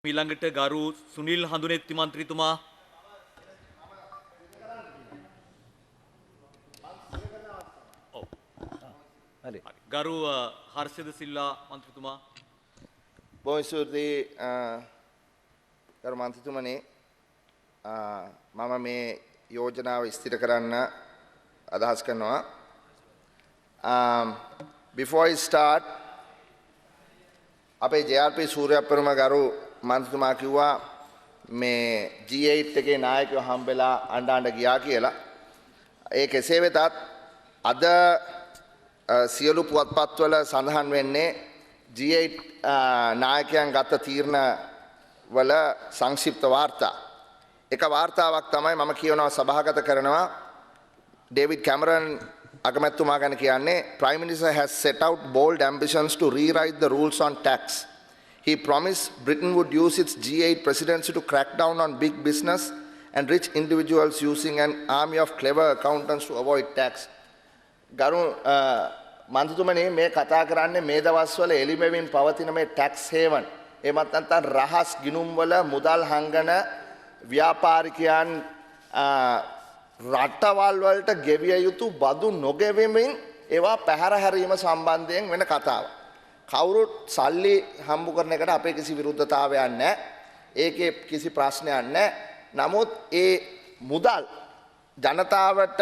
ඊළඟට ගරු සුනිල් හඳුනෙත්ති මන්ත්‍රීතුමා ගරු හර්ෂද සිල්ලා මන්ත්‍රීතුමා බොහොම ස්තුතියි ගරු මන්ත්‍රීතුමනි මම මේ යෝජනාව ස්ථිර කරන්න අදහස් කරනවා before I start අපේ JRP සූර්යප්‍රම ගරු මන්ත්‍රීතුමා කිව්වා මේ G8 එකේ නායකයෝ හම්බෙලා අඬ ගියා කියලා. ඒ කෙසේ වෙතත් අද සියලු පුවත්පත්වල සඳහන් වෙන්නේ G8 නායකයන් ගත තීරණ වල සංක්ෂිප්ත වාර්තා. එක වාර්තාවක් තමයි මම කියනවා සභාගත කරනවා ඩේවිඩ් කැමරන් අගමැතිතුමා ගැන කියන්නේ Prime Minister has set out bold ambitions to rewrite the rules on tax. He promised Britain would use its G8 presidency to crack down on big business and rich individuals using an army of clever accountants to avoid tax. ගරු මන්ත්‍රීතුමනි මේ කතා කරන්නේ මේ දවස්වල එළිමෙමින් පවතින මේ tax හේවන් එමත් නැත්නම් රහස් ගිණුම් වල මුදල් හංගන ව්‍යාපාරිකයන් රටවල් වලට ගෙවිය යුතු බදු නොගෙවෙමින් ඒවා පැහැර හැරීම සම්බන්ධයෙන් වෙන කතාවක්. කවුරුත් සල්ලි හම්බ කරන එකට අපේ කිසි විරුද්ධතාවයක් නැහැ. ඒකේ කිසි ප්‍රශ්නයක් නැහැ. නමුත් ඒ මුදල් ජනතාවට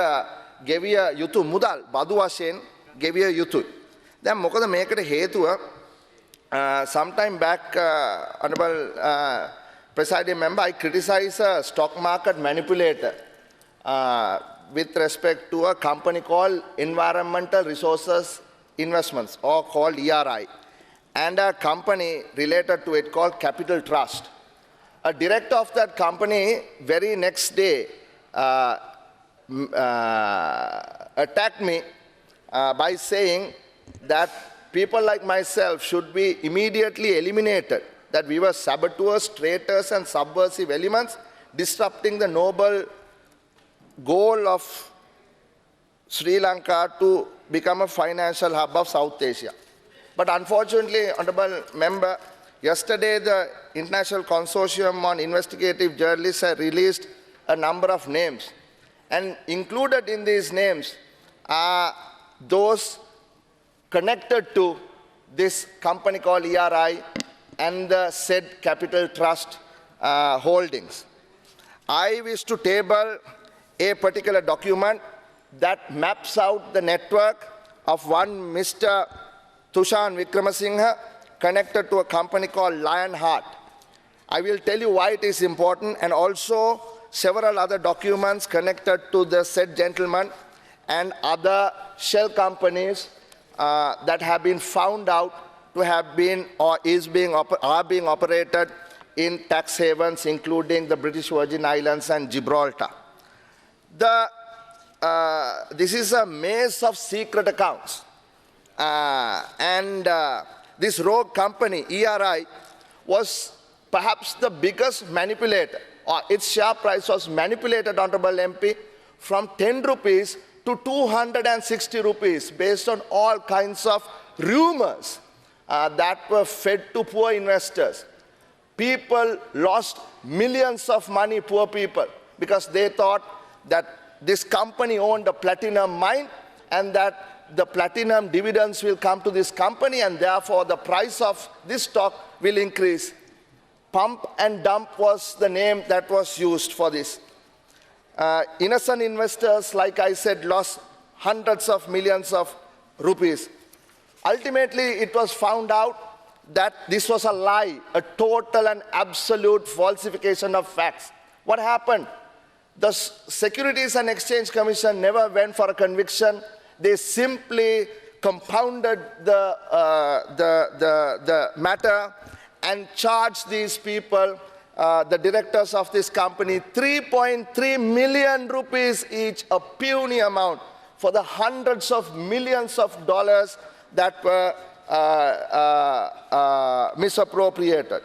ගෙවිය යුතු මුදල් බදු වශයෙන් ගෙවිය යුතුයි. දැන් මොකද මේකට හේතුව sometime back honorable presiding member I criticize a stock market manipulator with respect to a company called Environmental Resources Investments or called ERI and a company related to it called Capital Trust. A director of that company very next day attacked me by saying that people like myself should be immediately eliminated, that we were saboteurs, traitors and subversive elements disrupting the noble goal of Sri Lanka to become a financial hub of South Asia. But unfortunately, honorable member, yesterday the International Consortium on Investigative Journalists had released a number of names. And included in these names are those connected to this company called ERI and the said Capital Trust holdings. I wish to table a particular document that maps out the network of one Mr. Tushan Wickramasinghe connected to a company called Lionheart. I will tell you why it is important and also several other documents connected to the said gentleman and other shell companies that have been found out to have been or are being operated in tax havens, including the British Virgin Islands and Gibraltar. This is a maze of secret accounts. This rogue company, ERI, was perhaps the biggest manipulator, or its share price was manipulated, Honorable MP, from 10 rupees to 260 rupees based on all kinds of rumors that were fed to poor investors. People lost millions of money, poor people, because they thought that this company owned a platinum mine and that the platinum dividends will come to this company and therefore the price of this stock will increase. Pump and dump was the name that was used for this. Innocent investors, like I said, lost hundreds of millions of rupees. Ultimately, it was found out that this was a lie, a total and absolute falsification of facts. What happened? The Securities and Exchange Commission never went for a conviction. They simply compounded the matter and charged these people, the directors of this company, 3.3 million rupees each, a puny amount, for the hundreds of millions of dollars that were misappropriated.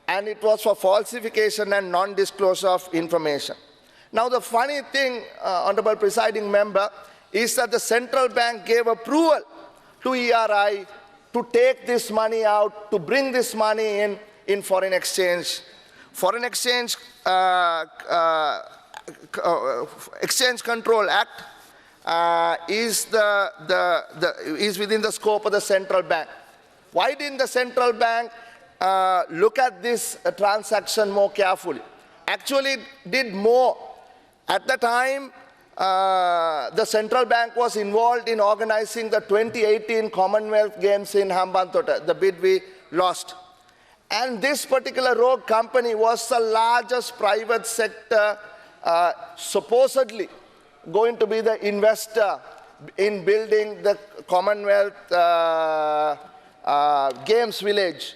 And it was for falsification and non-disclosure of information. Now the funny thing, Honorable Presiding Member, is that the central bank gave approval to ERI to take this money out, to bring this money in in foreign exchange. Foreign exchange Exchange Control Act is within the scope of the central bank. Why didn't the central bank look at this transaction more carefully? Actually, it did more. At the time, the central bank was involved in organizing the 2018 Commonwealth Games in Hambantota, the bid we lost. And this particular rogue company was the largest private sector, supposedly going to be the investor in building the Commonwealth Games village.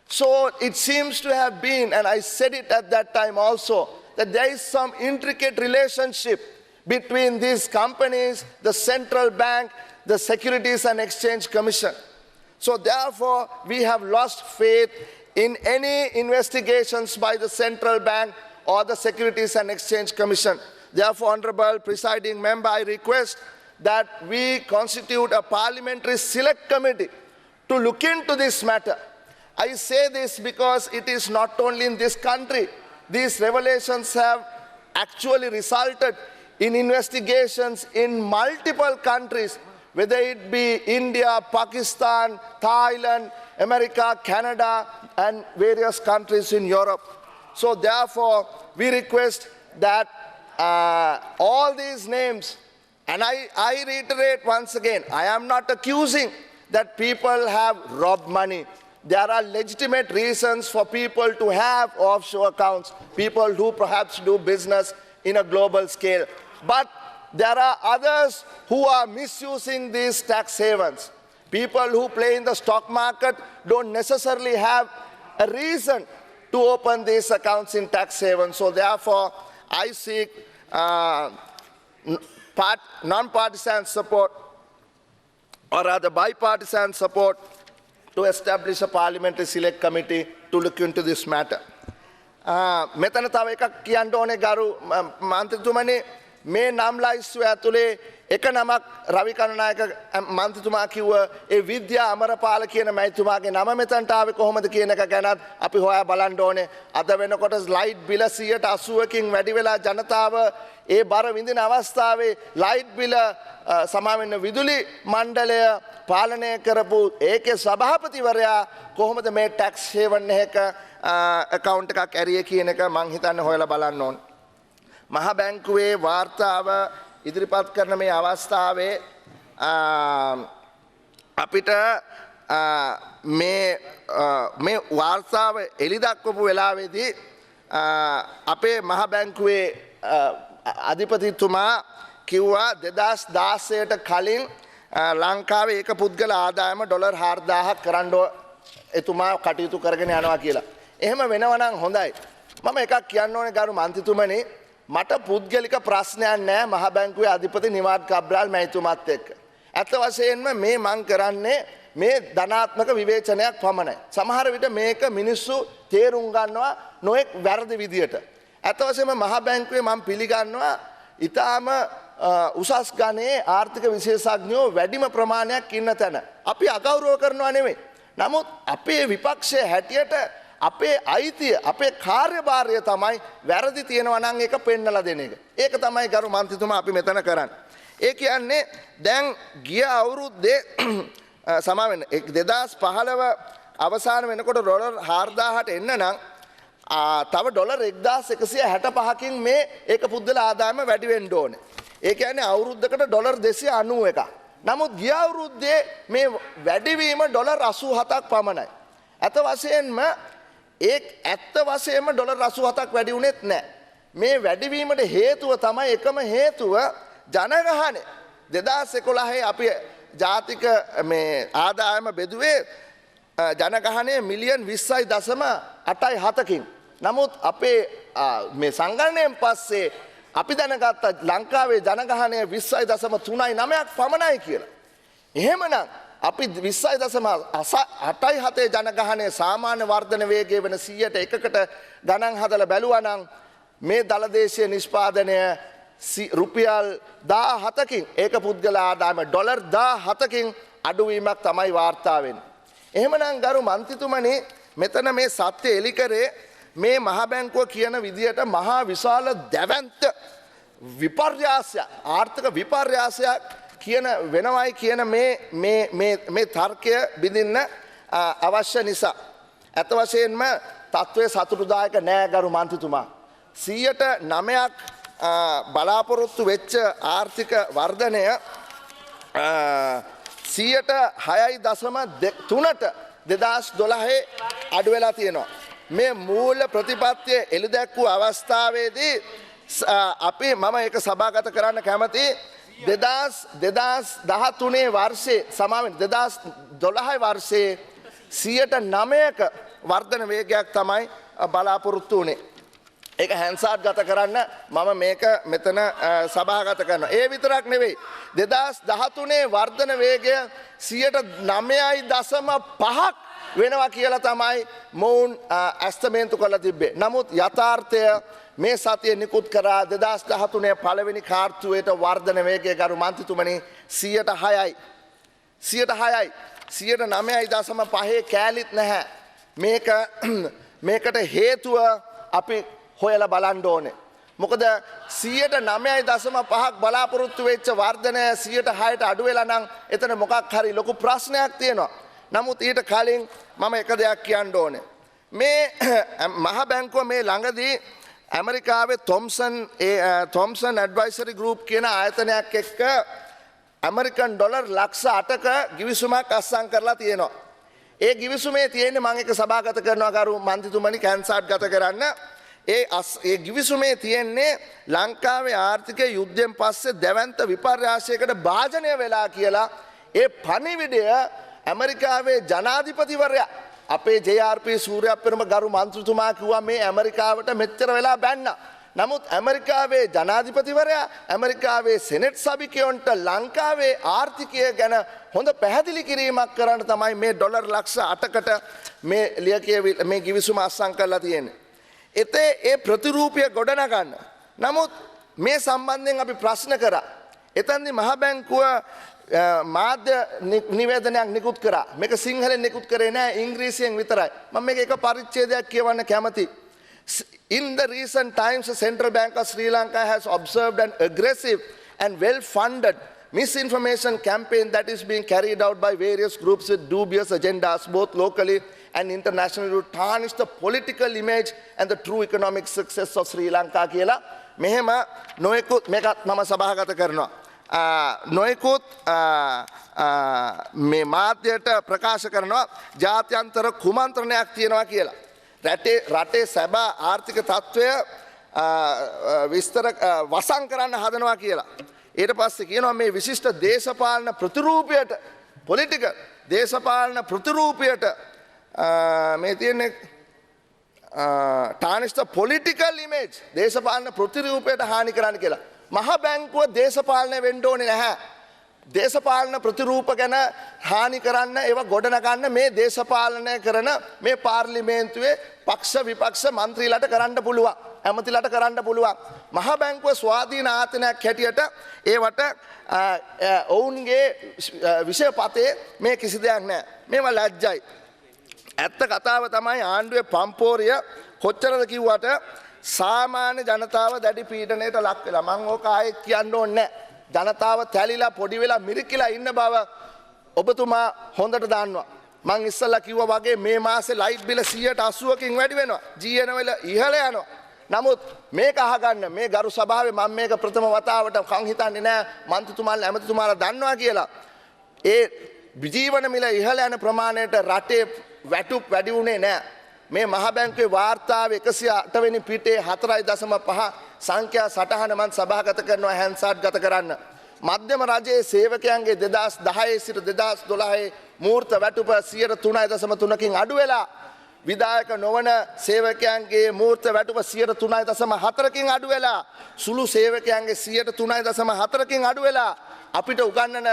So it seems to have been, and I said it at that time also, that there is some intricate relationship between these companies, the central bank, the Securities and Exchange Commission. So therefore, we have lost faith in any investigations by the central bank or the Securities and Exchange Commission. Therefore, Honorable Presiding Member, I request that we constitute a parliamentary select committee to look into this matter. I say this because it is not only in this country. These revelations have actually resulted in investigations in multiple countries, whether it be India, Pakistan, Thailand, America, Canada, and various countries in Europe. So therefore, we request that all these names, and I reiterate once again, I am not accusing that people have robbed money. There are legitimate reasons for people to have offshore accounts, people who perhaps do business in a global scale. But there are others who are misusing these tax havens. People who play in the stock market don't necessarily have a reason to open these accounts in tax havens. So therefore, I seek non-partisan support, or rather bipartisan support, to establish a parliamentary select committee to look into this matter. මෙතන තව එකක් කියන්න ඕනේ ගරු මන්ත්‍රීතුමනි, මේ නම් ලයිස්තුව ඇතුලේ එක නමක් රවි කරුණායක මන්ත්‍රීතුමා කිව්ව ඒ විද්‍යා අමරපාල කියන මැතිතුමාගේ නම මෙතනට ආවේ කොහොමද කියන එක ගැනත් අපි හොයා බලන්න ඕනේ. අද වෙනකොට ලයිට් බිල 80%කින් වැඩි වෙලා ජනතාව ඒ බර විඳින අවස්ථාවේ ලයිට් බිල සමාවෙන්න විදුලි මණ්ඩලය පාලනය කරපු ඒකේ සභාපතිවරයා කොහොමද මේ ටැක්ස් හේවන් එකක account එකක් ඇරියේ කියන එක මං හිතන්නේ හොයලා බලන්න ඕන. මහ බැංකුවේ වාර්තාව ඉදිරිපත් කරන මේ අවස්ථාවේ අපිට මේ වාර්තාව එළි දක්වපු වෙලාවේදී අපේ මහ බැංකුවේ අධිපතිතුමා කිව්වා 2016ට කලින් ලංකාවේ ඒක පුද්ගල ආදායම ඩොලර් 4000ක් කරන්න එතුමා කටයුතු කරගෙන යනවා කියලා. එහෙම වෙනවා නම් හොඳයි. මම එකක් කියන්න ඕනේ ගරු මන්ත්‍රීතුමනි, මට පුද්ගලික ප්‍රශ්නයක් නැහැ මහ බැංකුවේ අධිපති නිවාඩ් කබ්‍රාල් මැතිතුමාත් එක්ක. ඇත්ත වශයෙන්ම මේ මං කරන්නේ මේ ධනාත්මක විවේචනයක් පමණයි. සමහර විට මේක මිනිස්සු තේරුම් ගන්නවා නොඑක් වැරදි විදියට. ඇත්ත වශයෙන්ම මහ බැංකුවේ මම පිළිගන්නවා ඊටාම උසස් ගණයේ ආර්ථික විශේෂඥයෝ වැඩිම ප්‍රමාණයක් ඉන්න තැන. අපි අගෞරව කරනවා නෙමෙයි. නමුත් අපේ විපක්ෂයේ හැටියට අපේ අයිතිය, අපේ කාර්යභාරය තමයි වැරදි තියෙනවා නම් ඒක පෙන්නලා දෙන එක. ඒක තමයි ගරු මන්ත්‍රීතුමා අපි මෙතන කරන්නේ. ඒ කියන්නේ දැන් ගිය අවුරුද්දේ සමාවෙන්න 2015 අවසාන වෙනකොට ඩොලර් 4000ට එන්න නම් තව ඩොලර් 1165කින් මේ ඒක පුද්ගල ආදායම වැඩි වෙන්න ඕනේ. ඒ කියන්නේ අවුරුද්දකට ඩොලර් 291ක්. නමුත් ගිය අවුරුද්දේ මේ වැඩිවීම ඩොලර් 87ක් පමණයි. ඇත්ත වශයෙන්ම ඩොලර් 87ක් වැඩි වුණෙත් නැහැ. මේ වැඩිවීමට හේතුව තමයි එකම හේතුව ජනගහනය. 2011 අපි ජාතික මේ ආදායම බෙදුවේ ජනගහනය මිලියන් 20.87කින්. නමුත් අපේ මේ සංගණනයෙන් පස්සේ අපි දැනගත්ත ලංකාවේ ජනගහනය 20.39ක් පමණයි කියලා. එහෙමනම් අපි 20.87 ජනගහනය සාමාන්‍ය වර්ධන වේගය වෙන 100ට ගණන් හදලා බැලුවා නම් මේ දලදේශීය නිෂ්පාදනය රුපියල් 17කින් ඒක පුද්ගල ආදායම ඩොලර් 17කින් අඩුවීමක් තමයි වාර්තා වෙන්නේ. එහෙමනම් ගරු මන්ත්‍රීතුමනි, මෙතන මේ සත්‍ය එලි කරේ මේ මහ බැංකුව කියන විදියට මහා විශාල දැවැන්ත විපර්යාසයක් ආර්ථික විපර්යාසයක් කියන වෙනවයි කියන මේ තර්කය බිඳින්න අවශ්‍ය නිසා ඇත්ත වශයෙන්ම තත්ත්වය සතුටුදායක නෑ ගරු මන්ත්‍රීතුමා 9% බලාපොරොත්තු වෙච්ච ආර්ථික වර්ධනය 6.3%ට 2012 අඩු වෙලා තියෙනවා. මේ මූල ප්‍රතිපත්තිය එළිදැක්වූ අවස්ථාවේදී අපි මම ඒක සභාගත කරන්න කැමති 2013 වර්ෂයේ සමාවෙන් 2012 වර්ෂයේ 9%ක වර්ධන වේගයක් තමයි බලාපොරොත්තු වුණේ. ඒක හැන්සාට් ගත කරන්න මම මේක මෙතන සභාගත කරනවා. ඒ විතරක් නෙවෙයි 2013 වර්ධන වේගය 9.5ක් වෙනවා කියලා තමයි මොවුන් ඇස්තමේන්තු කරලා තිබ්බේ. නමුත් යථාර්ථය මේ සතිය නිකුත් කරා 2013 පළවෙනි කාර්තුවේට වර්ධන වේගය ගරු මන්ත්‍රීතුමනි 6%යි. 9.5 කෑලිත් නැහැ. මේකට හේතුව අපි හොයලා බලන්න ඕනේ. මොකද 9.5ක් බලාපොරොත්තු වෙච්ච වර්ධනය 6%ට අඩු වෙලා නම් එතන මොකක් හරි ලොකු ප්‍රශ්නයක් තියෙනවා. නමුත් ඊට කලින් මම එක දෙයක් කියන්න ඕනේ. මේ මහ බැංකුව මේ ළඟදී ඇමරිකාවේ තොම්සන් ඇඩ්වයිසරි ගෲප් කියන ආයතනයක් එක්ක ඇමරිකන් ඩොලර් ලක්ෂ 8ක ගිවිසුමක් අත්සන් කරලා තියෙනවා. ඒ ගිවිසුමේ තියෙන්නේ මම එක සභාගත කරනවා කරු මන්ත්‍රීතුමනි කැන්සාට් ගත කරන්න. ඒ ගිවිසුමේ තියෙන්නේ ලංකාවේ ආර්ථික යුද්ධයෙන් පස්සේ දැවැන්ත විපර්යාසයකට භාජනය වෙලා කියලා ඒ පණිවිඩය ඇමරිකාවේ ජනාධිපතිවරයා අපේ JRP සූර්යප්‍රම ගරු මන්ත්‍රීතුමා කිව්වා මේ ඇමරිකාවට මෙච්චර වෙලා බැන්න. නමුත් ඇමරිකාවේ ජනාධිපතිවරයා ඇමරිකාවේ සෙනෙට් සභිකයන්ට ලංකාවේ ආර්ථිකය ගැන හොඳ පැහැදිලි කිරීමක් කරන්න තමයි මේ ඩොලර් ලක්ෂ 8කට මේ ගිවිසුම අත්සන් කරලා තියෙන්නේ. ඒ ප්‍රතිරූපය ගොඩනගන්න. නමුත් මේ සම්බන්ධයෙන් අපි ප්‍රශ්න කරා. එතනදී මහ බැංකුව මාධ්‍ය නිවේදනයක් නිකුත් කරා. මේක සිංහලෙන් නිකුත් කරේ නෑ ඉංග්‍රීසියෙන් විතරයි. මම මේක එක පරිච්ඡේදයක් කියවන්න කැමතියි. In the recent times, the Central Bank of Sri Lanka has observed an aggressive and well-funded misinformation campaign that is being carried out by various groups with dubious agendas, both locally and internationally, to tarnish the political image and the true economic success of Sri Lanka. කියලා මෙහෙම නොයෙකුත් මේකත් මම සභාගත කරනවා. නොයෙකුත් මේ මාධ්‍යයට ප්‍රකාශ කරනවා ජාත්‍යන්තර කුමන්ත්‍රණයක් තියෙනවා කියලා. රටේ සැබෑ ආර්ථික තත්ත්වය විස්තර වසන් කරන්න හදනවා කියලා. ඊට පස්සේ කියනවා මේ විශිෂ්ට දේශපාලන ප්‍රතිරූපයට පොලිටිකල් දේශපාලන ප්‍රතිරූපයට මේ තියෙන්නේ tarnish the political image දේශපාලන ප්‍රතිරූපයට හානි කරන්න කියලා. මහ බැංකුව දේශපාලනය වෙන්න ඕනේ නැහැ. දේශපාලන ප්‍රතිරූප ගැන හානි කරන්න ඒවා ගොඩනගන්න මේ දේශපාලනය කරන මේ පාර්ලිමේන්තුවේ පක්ෂ විපක්ෂ මන්ත්‍රීලාට කරන්න පුළුවන්. ඇමතිලාට කරන්න පුළුවන්. මහ බැංකුව ස්වාධීන ආයතනයක් හැටියට ඒවට ඔවුන්ගේ විෂයපතේ මේ කිසි දෙයක් නැහැ. මේවා ලැජ්ජයි. ඇත්ත කතාව තමයි ආණ්ඩුවේ පම්පෝරිය කොච්චරද කිව්වට සාමාන්‍ය ජනතාව දැඩි පීඩනයට ලක් වෙලා. මම ඕක ආයෙත් කියන්න ඕනේ නැහැ. ජනතාව තැලිලා පොඩි වෙලා මිරිකිලා ඉන්න බව ඔබතුමා හොඳට දන්නවා. මං ඉස්සල්ලා කිව්වා වගේ මේ මාසේ ලයිට් බිල 180කින් වැඩි වෙනවා. GN වල ඉහළ යනවා. නමුත් මේක අහගන්න මේ ගරු සභාවේ මම මේක ප්‍රථම වතාවට කන් හිතන්නේ නැහැ මන්ත්‍රීතුමාලා ඇමතිතුමාලා දන්නවා කියලා. ඒ ජීවන මිල ඉහළ යන ප්‍රමාණයට රටේ වැටුප් වැඩි වුණේ නැහැ. මේ මහ බැංකුවේ වාර්තාවේ 108 වෙනි පිටේ 4.5 සංඛ්‍යා සටහන මන් සභාගත කරනවා හැන්සාට් ගත කරන්න. මධ්‍යම රජයේ සේවකයන්ගේ 2010 සිට 2012 මූර්ත වැටුප 3.3කින් අඩු වෙලා විධායක නොවන සේවකයන්ගේ මූර්ත වැටුප 3.4කින් අඩු වෙලා සුළු සේවකයන්ගේ 3.4කින් අඩු වෙලා අපිට උගන්වන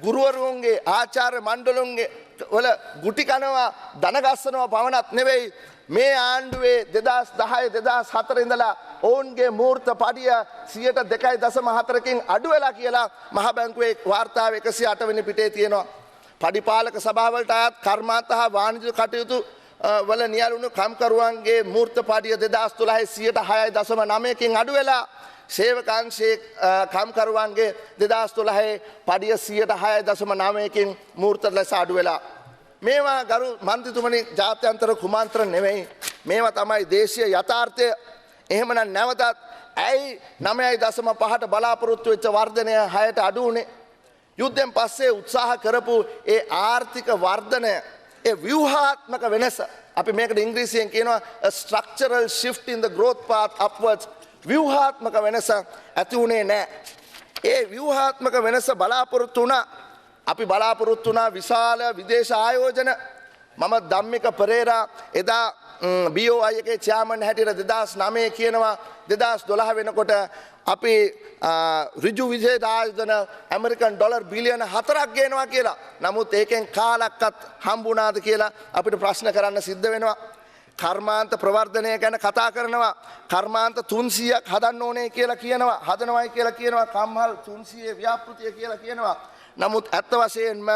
ගුරුවරුන්ගේ ආචාර්ය මණ්ඩලුන්ගේ වල ගුටි කනවා දන ගස්සනවා පවණක් නෙවෙයි මේ ආණ්ඩුවේ 2010 2004 ඉඳලා ඔවුන්ගේ මූර්ත පඩිය 2.4කින් අඩු වෙලා කියලා මහ බැංකුවේ වාර්තාව 108 වෙනි පිටේ තියෙනවා. පඩිපාලක සභාවලට අයත් කර්මාන්ත හා වාණිජ්‍ය කටයුතු වල නියලුණු කම්කරුවන්ගේ මූර්ත පාඩිය 2013 6.9කින් අඩු වෙලා සේවකාංශයේ කම්කරුවන්ගේ 2013 පඩිය 6.9කින් මූර්ත ලෙස අඩු වෙලා මේවා ගරු මන්ත්‍රීතුමනි ජාත්‍යන්තර කුමාන්ත්‍රණ නෙවෙයි මේවා තමයි දේශීය යථාර්ථය එහෙමනම් නැවතත් ඇයි 9.5ට බලාපොරොත්තු වෙච්ච වර්ධනය 6ට අඩු වුනේ යුද්ධෙන් පස්සේ උත්සාහ කරපු ඒ ආර්ථික වර්ධනය ඒ ව්‍යුහාත්මක වෙනස අපි මේකට ඉංග්‍රීසියෙන් කියනවා a structural shift in the growth path upwards ව්‍යුහාත්මක වෙනස ඇති වුණේ නැහැ. ඒ ව්‍යුහාත්මක වෙනස බලාපොරොත්තු වුණා. අපි බලාපොරොත්තු වුණා විශාල විදේශ ආයෝජන. මම ධම්මික පෙරේරා එදා BOI එකේ චෙයාමන් හැටියට 2009 කියනවා 2012 වෙනකොට අපි ඍජු විදේශ ආයෝජන ඇමරිකන් ඩොලර් බිලියන 4ක් ගේනවා කියලා. නමුත් ඒකෙන් කාලක්වත් හම්බුණාද කියලා අපිට ප්‍රශ්න කරන්න සිද්ධ වෙනවා. කර්මාන්ත ප්‍රවර්ධනය ගැන කතා කරනවා කර්මාන්ත 300ක් හදන්න ඕනේ කියලා කියනවා හදනවයි කියලා කියනවා කම්හල් 300 ව්‍යාපෘතිය කියලා කියනවා නමුත් ඇත්ත වශයෙන්ම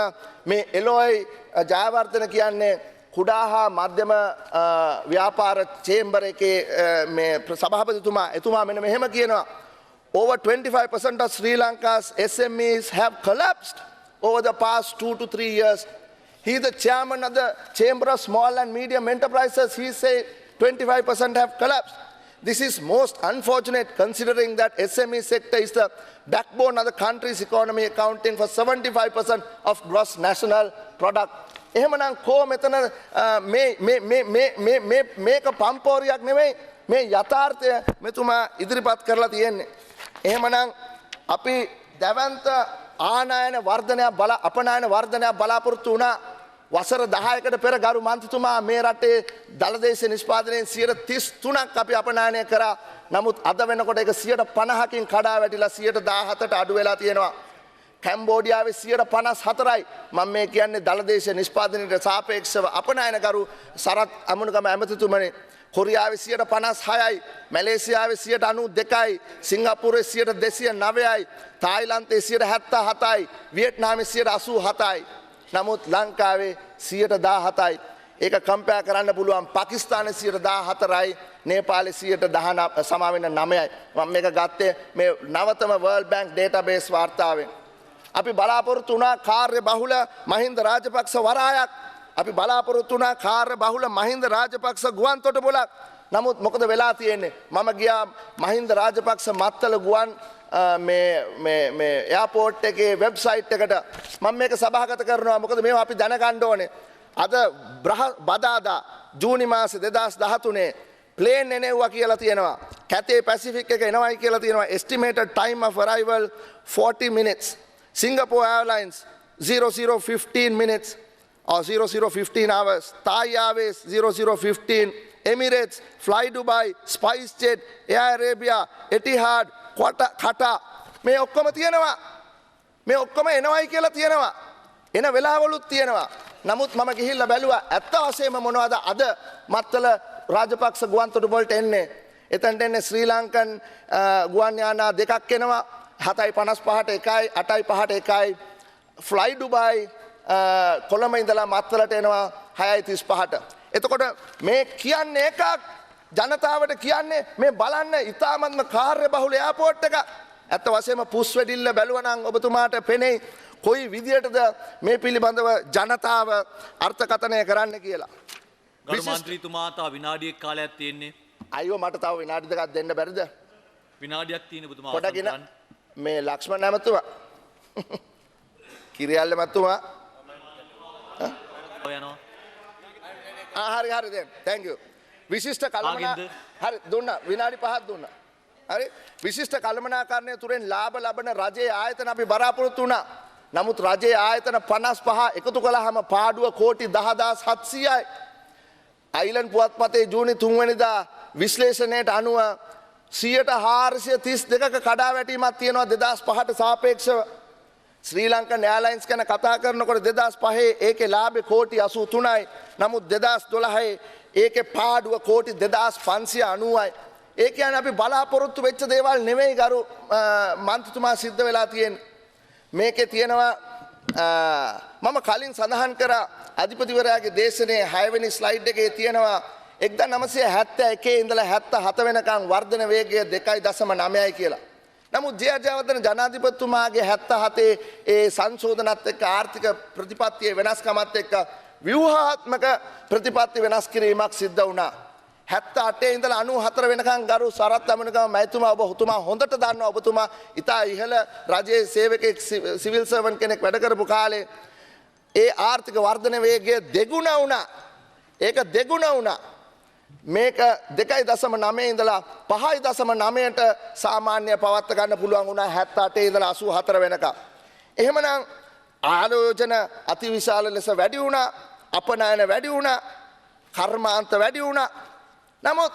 මේ එලෝයි ජයවර්ධන කියන්නේ කුඩා හා මධ්‍යම ව්‍යාපාර චේම්බර් එකේ මේ එතුමා මෙන්න මෙහෙම කියනවා over 25% of Sri Lanka's SMEs have collapsed over the past 2 to 3 years. He is the chairman of the Chamber of Small and Medium Enterprises. He said 25% have collapsed. This is most unfortunate considering that SME sector is the backbone of the country's economy accounting for 75% of gross national product. එහෙමනම් කෝ මෙතන මේක පම්පෝරියක් නෙවෙයි මේ යථාර්ථය මෙතුමා ඉදිරිපත් කරලා තියෙන්නේ. එහෙමනම් අපි දැවන්ත ආනයන වර්ධනයක් අපනයන වර්ධනයක් බලාපොරොත්තු වුණා වසර 10කට පෙර ගරු මන්ත්‍රීතුමා මේ රටේ දළදේශ නිෂ්පාදනයෙන් 33ක් අපි අපනයනය කරා. නමුත් අද වෙනකොට ඒක 50%කින් කඩා වැටිලා 17ට අඩු වෙලා තියෙනවා. කැම්බෝඩියාවේ 54යි. මම මේ කියන්නේ දළදේශ නිෂ්පාදනයට සාපේක්ෂව අපනයන කරු සරත් අමුණුගම ඇමතිතුමනි කොරියාවේ 56යි, මැලේසියාවේ 92යි, සිංගප්පූරුවේ 209යි, තායිලන්තයේ 77යි, වියට්නාමයේ 87යි. නමුත් ලංකාවේ 17යි. ඒක කම්පෙයාර් කරන්න පුළුවන් පාකිස්තානයේ 14යි, නේපාලයේ 9යි. මම මේක ගත්තේ මේ නවතම World Bank database වාර්තාවෙන්. අපි බලාපොරොත්තු වුණා කාර්ය බහුල මහින්ද රාජපක්ෂ වරායක්. අපි බලාපොරොත්තු වුණා කාර්ය බහුල මහින්ද රාජපක්ෂ ගුවන් තොටුපළක්. නමුත් මොකද වෙලා තියෙන්නේ? මම ගියා මහින්ද රාජපක්ෂ මත්තල ගුවන් මේ එයාපෝට් එකේ වෙබ්සයිට් එකට මම මේක සභාගත කරනවා. මොකද මේවා අපි දැනගන්න ඕනේ. අද බදාදා ජූනි මාසේ 2013 ප්ලේන් එනවා කියලා තියෙනවා. කැතේ පැසිෆික් එක එනවයි කියලා තියෙනවා. estimated time of arrival 40 minutes. Singapore Airlines 0015 minutes or 0015 hours. Thai Airways 0015. Emirates, Fly Dubai, SpiceJet, Air Arabia, Etihad, Qatar. මේ ඔක්කොම තියෙනවා. මේ ඔක්කොම එනවයි කියලා තියෙනවා. එන වෙලාවලුත් තියෙනවා. නමුත් මම ගිහිල්ලා බැලුවා ඇත්ත වශයෙන්ම මොනවද අද මත්තල රාජපක්ෂ ගුවන් තොටුපළට එන්නේ. එතනට එන්නේ ශ්‍රී ලංකන් ගුවන් යානා දෙකක් එනවා. 7:55ට එකයි 8:05ට එකයි. Fly Dubai කොළඹ ඉඳලා මත්තලට එනවා 6:35ට. එතකොට මේ කියන්නේ එකක් ජනතාවට කියන්නේ මේ බලන්න ඉතාමත්ම කාර්ය බහුල එයාපෝට් එක. ඇත්ත වශයෙන්ම පුස් වෙඩිල්ල බැලුවා නම් ඔබතුමාට පෙනෙයි කොයි විදියටද මේ පිළිබඳව ජනතාව අර්ථකථනය කරන්න කියලා. ගරු මන්ත්‍රීතුමා තා විනාඩියක් කාලයක් තියෙන්නේ. අයියෝ මට තව විනාඩි දෙකක් දෙන්න බැරිද? විනාඩියක් තියෙන ඔබතුමා පොඩකින මේ ලක්ෂ්මන් නැමතුමා කිරියල්ල මැතුමා යනවා. හරි දැන් thank you. විශිෂ්ට කළමනා හරි දුන්නා විනාඩි 5ක් දුන්නා. හරි විශිෂ්ට කළමනාකරණය තුරෙන් ලාභ ලබන රජයේ ආයතන අපි බලාපොරොත්තු වුණා. නමුත් රජයේ ආයතන 55 එකතු කළාම පාඩුව කෝටි 10700යි. අයිලන්ඩ් පුවත්පතේ ජූනි 3 වෙනිදා විශ්ලේෂණයට අනුව 432ක කඩාවැටීමක් තියෙනවා 2005ට සාපේක්ෂව. ශ්‍රී ලංකන් එයාලයින්ස් ගැන කතා කරනකොට 2005 ඒකේ ලාභය කෝටි 83යි. නමුත් 2012 ඒකේ පාඩුව කෝටි 2590යි. ඒ කියන්නේ අපි බලාපොරොත්තු වෙච්ච දේවල් නෙවෙයි ගරු මන්ත්‍රීතුමා සිද්ධ වෙලා තියෙන්නේ. මේකේ තියෙනවා මම කලින් සඳහන් කරා අධිපතිවරයාගේ දේශනේ 6 වෙනි ස්ලයිඩ් එකේ තියෙනවා 1971 ඉඳලා 77 වෙනකන් වර්ධන වේගය 2.9යි කියලා. නමුත් ජයජයවර්ධන ජනාධිපතිතුමාගේ 77 ඒ සංශෝධනත් එක්ක ආර්ථික ප්‍රතිපත්තියේ වෙනස්කමත් එක්ක ව්‍යුහාත්මක ප්‍රතිපත්ති වෙනස් කිරීමක් සිද්ධ වුණා. 78 ඉඳලා 94 වෙනකන් ගරු සරත් අමනගම මැතිතුමා ඔබතුමා හොඳට දන්නවා ඔබතුමා ඉතා ඉහළ රජයේ සේවකෙක් සිවිල් සර්වන් කෙනෙක් වැඩ කරපු කාලේ ඒ ආර්ථික වර්ධන වේගය දෙගුණ වුණා. ඒක දෙගුණ වුණා. මේක 2.9 ඉඳලා 5.9ට සාමාන්‍ය පවත්ව ගන්න පුළුවන් වුණා 78 ඉඳලා 84 වෙනකම්. එහෙමනම් ආයෝජන අතිවිශාල ලෙස වැඩි වුණා, අපනයන වැඩි වුණා, කර්මාන්ත වැඩි වුණා. නමුත්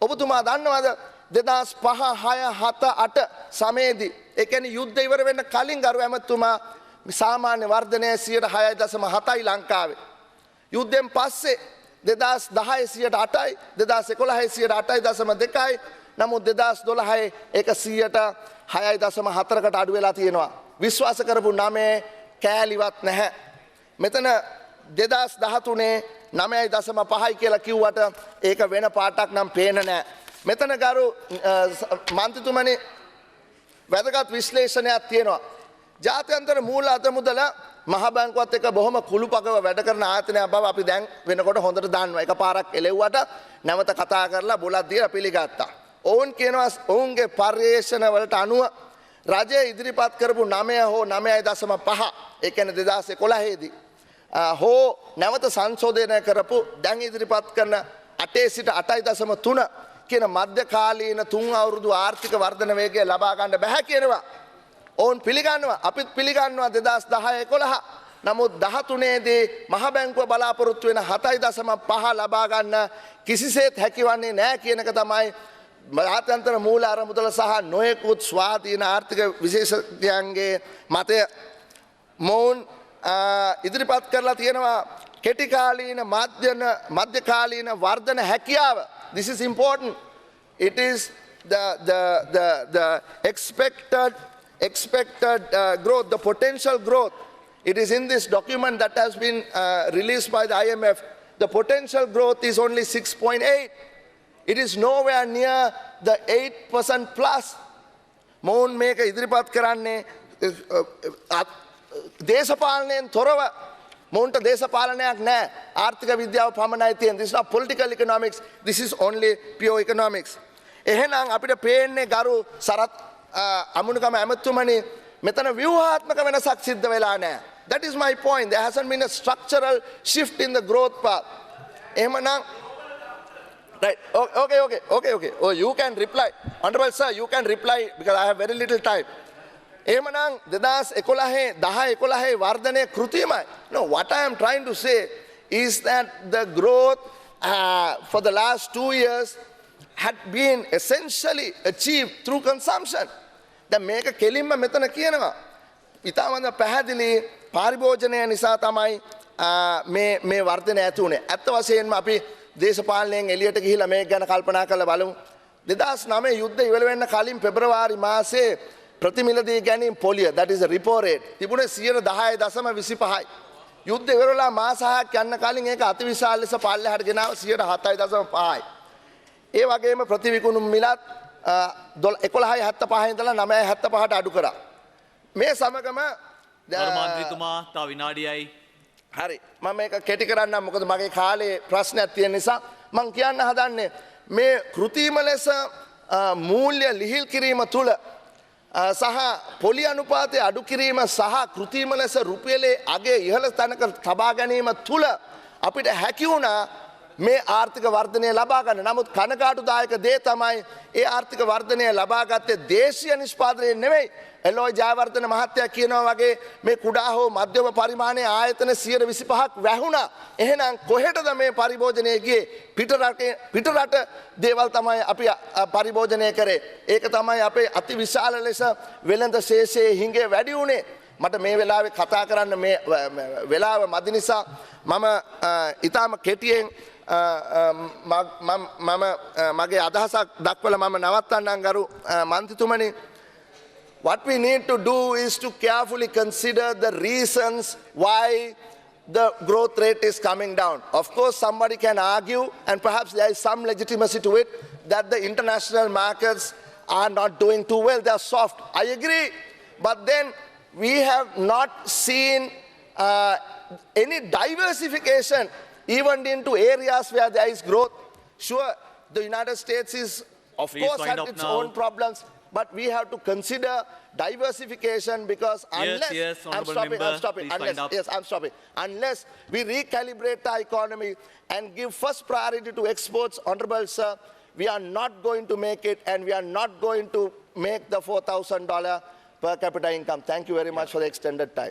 ඔබතුමා දන්නවද 2005 6 7 8 සමයේදී ඒ කියන්නේ යුද්ධ ඉවර වෙන්න කලින් ගරු ඇමතුමා සාමාන්‍ය වර්ධනය 6.7යි ලංකාවේ. යුද්ධෙන් පස්සේ 2010 8යි 2011 8.2යි නමුත් 2012 ඒක 6.4කට අඩු වෙලා තියෙනවා. විශ්වාස කරපු 9 කෑලිවත් නැහැ. මෙතන 2013 9.5යි කියලා කිව්වට ඒක වෙන පාටක් නම් පේන නැහැ. මෙතන ගරු මන්ත්‍රීතුමනි වැදගත් විශ්ලේෂණයක් තියෙනවා. ජාත්‍යන්තර මූල අතමුදල මහ බැංකුවත් එක්ක බොහොම කුළුපගව වැඩ කරන ආයතනයක් බව අපි දැන් වෙනකොට හොඳට දන්නවා. එකපාරක් එලෙව්වට නැවත කතා කරලා බොලක් දීලා පිළිගත්තා. ඔවුන් කියනවා ඔවුන්ගේ පර්යේෂණ වලට අනුව රජය ඉදිරිපත් කරපු 9 හෝ 9.5 ඒ කියන්නේ 2011 දී හෝ නැවත සංශෝධනය කරපු දැන් ඉදිරිපත් කරන 8 සිට 8.3 කියන මධ්‍යකාලීන 3 අවුරුදු ආර්ථික වර්ධන වේගය ලබා ගන්න බැහැ කියනවා. ඔවුන් පිළිගන්නවා. අපිත් පිළිගන්නවා 2010 11. නමුත් 13 දී මහ බැංකුව බලාපොරොත්තු වෙන 7.5 ලබා ගන්න කිසිසේත් හැකියවන්නේ නැහැ කියන එක තමයි ජාත්‍යන්තර මූල අරමුදල සහ නොයෙකුත් ස්වාධීන ආර්ථික විශේෂඥයන්ගේ මතය. මොවුන් ඉදිරිපත් කරලා තියෙනවා කෙටිකාලීන මධ්‍යකාලීන වර්ධන හැකියාව. This is important. It is the expected growth, the potential growth. It is in this document that has been released by the IMF. The potential growth is only 6.8. It is nowhere near the 8% plus. මොවුන් මේක ඉදිරිපත් කරන්නේ දේශපාලනයෙන් තොරව. මොවුන්ට දේශපාලනයක් නැහැ. ආර්ථික විද්‍යාව පමණයි තියෙන්නේ. This is not political economics. This is only pure economics. එහෙනම් අපිට පේන්නේ ගරු සරත් අමුණුගම ඇමතුමනි මෙතන ව්‍යුහාත්මක වෙනසක් සිද්ධ වෙලා නැහැ. That is my point. There hasn't been a structural shift in the growth path. එහෙමනම් right. Okay. Oh, you can reply. Honorable sir, you can reply because I have very little time. එහෙමනම් 2011 වර්ධනය කෘතිමයි. No, what I am trying to say is that the growth for the last 2 years had been essentially achieved through consumption. දැන් මේක කෙලින්ම මෙතන කියනවා. ඊටමද පැහැදිලි පරිභෝජනය නිසා තමයි මේ වර්ධනය ඇති වුණේ. ඇත්ත වශයෙන්ම අපි දේශපාලනයෙන් එළියට ගිහිලා මේක ගැන කල්පනා කරලා බලමු. 2009 යුද්ධ ඉවර වෙන්න කලින් පෙබරවාරි මාසයේ ප්‍රතිමිලදී ගැනීම් පොලිය, that is a repo rate, තිබුණේ 10.25යි. යුද්ධ ඉවරලා මාස 6ක් යන්න කලින් ඒක අතිවිශාල ලෙස පල්ලෙහාට ගෙනාව 7.5යි. ඒ වගේම ප්‍රතිවිකුණුම් මිලත් 11.75 ඉඳලා 9.75ට අඩු කරා. මේ සමගම මන්ත්‍රීතුමා තව විනාඩියයි. හරි. මම මේක කෙටි කරන්නම් මොකද මගේ කාලේ ප්‍රශ්නයක් තියෙන නිසා. මම කියන්න හදන්නේ මේ කෘතිම ලෙස මූල්‍ය ලිහිල් කිරීම තුල සහ පොලි අනුපාතය අඩු කිරීම සහ කෘතිම ලෙස රුපියලේ අගය ඉහළ තැනක තබා ගැනීම තුල අපිට හැකි වුණා මේ ආර්ථික වර්ධනය ලබා ගන්න. නමුත් කනගාටුදායක දේ තමයි ඒ ආර්ථික වර්ධනය ලබා ගත්තේ දේශීය නිෂ්පාදනය නෙවෙයි. එලෝයි ජයවර්ධන මහත්තයා කියනවා වගේ මේ කුඩා හෝ මධ්‍යම පරිමාණයේ ආයතන 125ක් වැහුණා. එහෙනම් කොහෙටද මේ පරිභෝජනය ගියේ? පිටරට දේවල් තමයි අපි පරිභෝජනය කරේ. ඒක තමයි අපේ අතිවිශාල ලෙස වෙළඳ ශේෂයේ හිඟේ වැඩි වුණේ. මට මේ වෙලාවේ කතා කරන්න මේ වෙලාව මදි නිසා මම ඊටාම කෙටියෙන් මම මගේ අදහසක් දක්වලා මම නවත්තන්නම් ගරු මන්ත්‍රීතුමනි. What we need to do is to carefully consider the reasons why the growth rate is coming down. Of course, somebody can argue, and perhaps there is some legitimacy to it, that the international markets are not doing too well, they are soft. I agree, but then we have not seen any diversification even into areas where there is growth. Sure, the United States is, of Please course, wind had up its now. own problems, but we have to consider diversification because unless yes, I'm honourable stopping, member, I'm stopping. please Unless, wind up. yes, I'm stopping. Unless we recalibrate the economy and give first priority to exports, Honourable Sir, we are not going to make it, and we are not going to make the $4,000 per capita income. Thank you very much for the extended time.